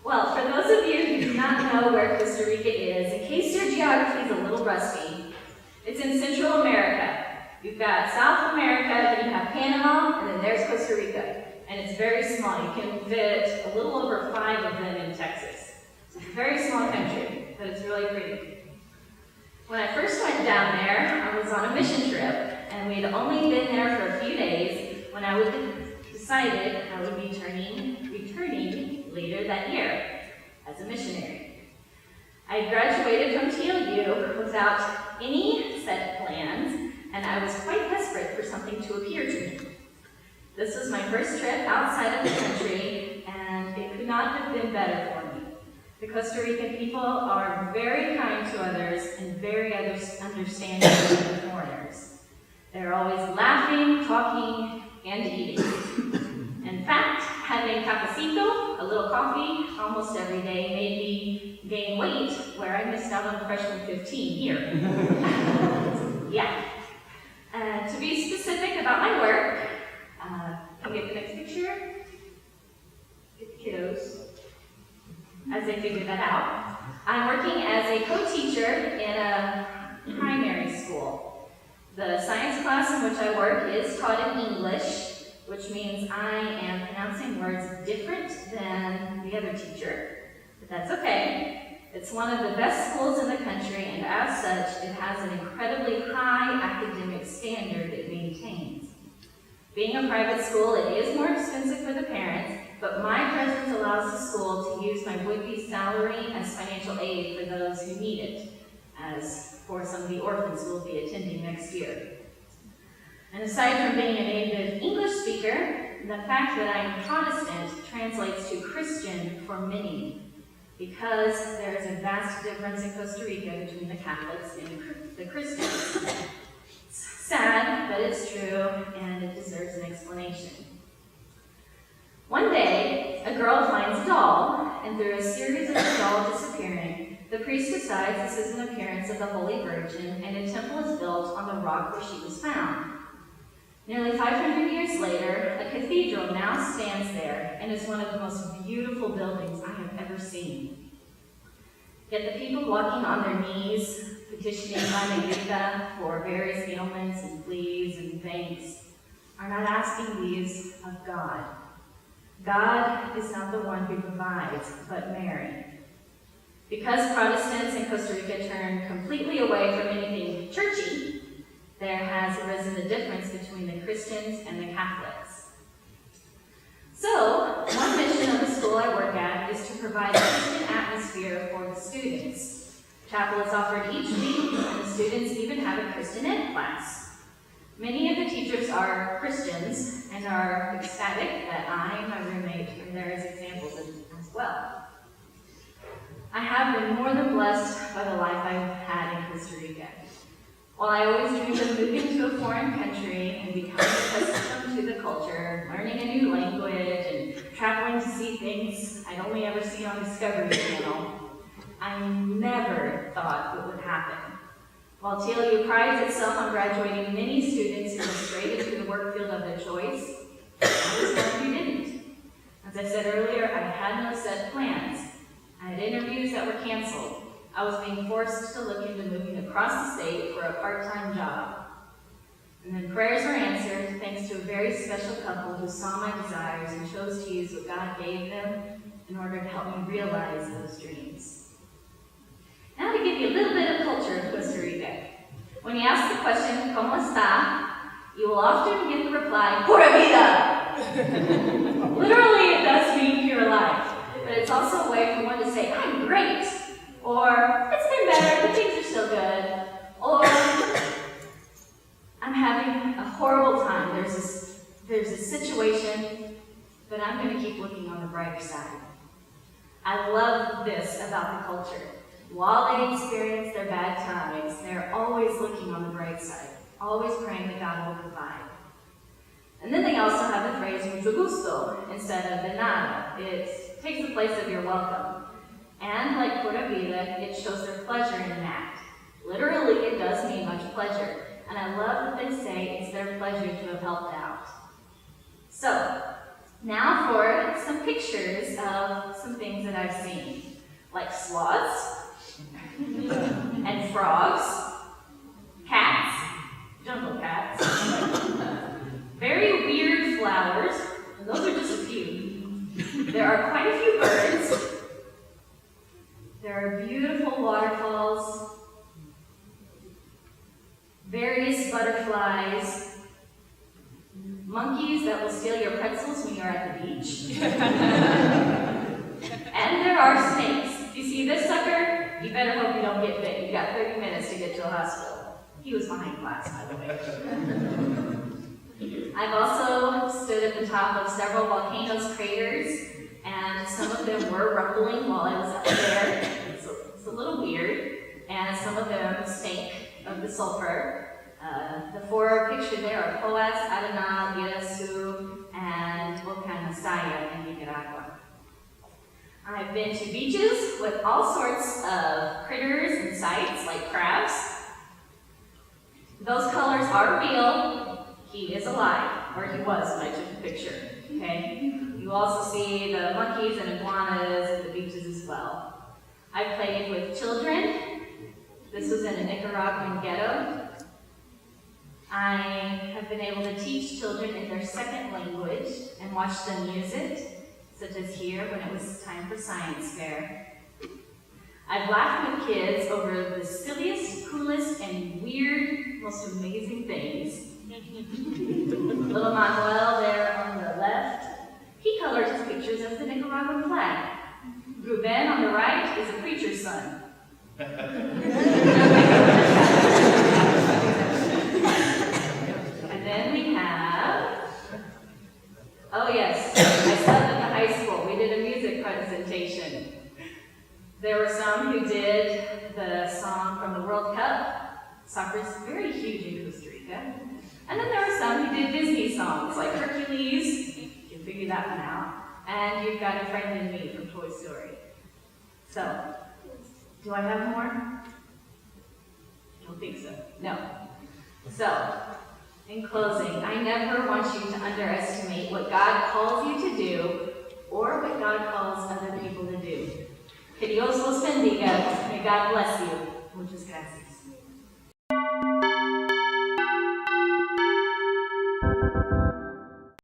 Well, for those of you who do not know where Costa Rica is, in case your geography is a little rusty, it's in Central America. You've got South America, then you have Panama, and then there's Costa Rica. And it's very small. You can fit a little over 5 of them in Texas. It's a very small country, but it's really pretty. When I first went down there, I was on a mission trip, and we had only been there for a few days when I decided I would be returning later that year as a missionary. I graduated from TLU without any set plans, and I was quite desperate for something to appear to me. This was my first trip outside of the country, and it could not have been better for me. The Costa Rican people are very kind to others and very understanding of foreigners. They're always laughing, talking, and eating. In fact, having cafecito, a little coffee, almost every day made me gain weight, where I missed out on freshman 15 here. Yeah. To be specific about my work, can you get the next picture? Get the kiddos as they figure that out. I'm working as a co-teacher in a primary school. The science class in which I work is taught in English, which means I am pronouncing words different than the other teacher, but that's okay. It's one of the best schools in the country, and as such, it has an incredibly high academic standard it maintains. Being a private school, it is more expensive for the parents, but my presence allows the school to use my would-be salary as financial aid for those who need it, as for some of the orphans who will be attending next year. And aside from being a native English speaker, the fact that I'm Protestant translates to Christian for many, because there is a vast difference in Costa Rica between the Catholics and the Christians. It's sad, but it's true, and it deserves an explanation. One day, a girl finds a doll, and through a series of the doll disappearing, the priest decides this is an appearance of the Holy Virgin, and a temple is built on the rock where she was found. Nearly 500 years later, a cathedral now stands there and is one of the most beautiful buildings I have ever seen. Yet the people walking on their knees, petitioning La Negrita for various ailments and pleas and thanks, are not asking these of God. God is not the one who provides, but Mary. Because Protestants in Costa Rica turn completely away from anything churchy, there has arisen a difference between the Christians and the Catholics. So, one mission of the school I work at is to provide a Christian atmosphere for the students. Chapel is offered each week, and the students even have a Christian Ed class. Many of the teachers are Christians and are ecstatic that I and my roommate are there as examples as well. I have been more than blessed by the life I've had in Costa Rica. While I always dreamed of moving to a foreign country and becoming accustomed to the culture, learning a new language, and traveling to see things I'd only ever seen on Discovery Channel, I never thought it would happen. While TLU prides itself on graduating many students who go straight into the work field of their choice, I was one who didn't. As I said earlier, I had no set plans. I had interviews that were canceled. I was being forced to look into moving across the state for a part-time job. And then prayers were answered thanks to a very special couple who saw my desires and chose to use what God gave them in order to help me realize those dreams. Now to give you a little bit of culture of Costa Rica. When you ask the question, ¿Cómo está?, you will often get the reply, Pura vida! Literally, it does mean pure life. But it's also a way for one to say, I'm great. Or, it's been better, but things are still good. Or, I'm having a horrible time. There's a situation, but I'm going to keep looking on the brighter side. I love this about the culture. While they experience their bad times, they're always looking on the bright side, always praying that God will provide. And then they also have the phrase mucho gusto instead of de nada. It takes the place of you're welcome. And like Pura Vida, it shows their pleasure in an act. Literally, it does mean much pleasure. And I love that they say it's their pleasure to have helped out. So, now for some pictures of some things that I've seen, like sloths, and frogs, cats, jungle cats, very weird flowers, and those are just a few. There are quite a few birds. There are beautiful waterfalls, various butterflies, monkeys that will steal your pretzels when you're at the beach. And there are snakes. If you see this sucker, you better hope you don't get bit. You got 30 minutes to get to a hospital. He was behind glass, by the way. I've also stood at the top of several volcanoes' craters, and some of them were rumbling while I was up there. It's a little weird, and some of them stink of the sulfur. The four pictured there are Coas, Arenal, Irasu, and Volcan Masaya in Nicaragua. I've been to beaches with all sorts of critters and sights, like crabs. Those colors are real. He is alive, or he was when I took the picture, okay? You also see the monkeys and iguanas at the beaches as well. I played with children. This was in a Nicaraguan ghetto. I have been able to teach children in their second language and watch them use it, such as here when it was time for science fair. I've laughed with kids over the silliest, coolest, and weird, most amazing things. Little Manuel there on the left, he colored his pictures as the Nicaraguan flag. Ruben on the right is a preacher's son. And then we have, oh yes, I studied at the high school. We did a music presentation. There were some who did the song from the World Cup. Soccer's very huge in Costa Rica. And then there were some who did Disney songs, like Hercules. You can figure that one out. And you've got A Friend in Me from Toy Story. So, do I have more? I don't think so. No. So, in closing, I never want you to underestimate what God calls you to do or what God calls other people to do. Que Dios los bendiga. May God bless you.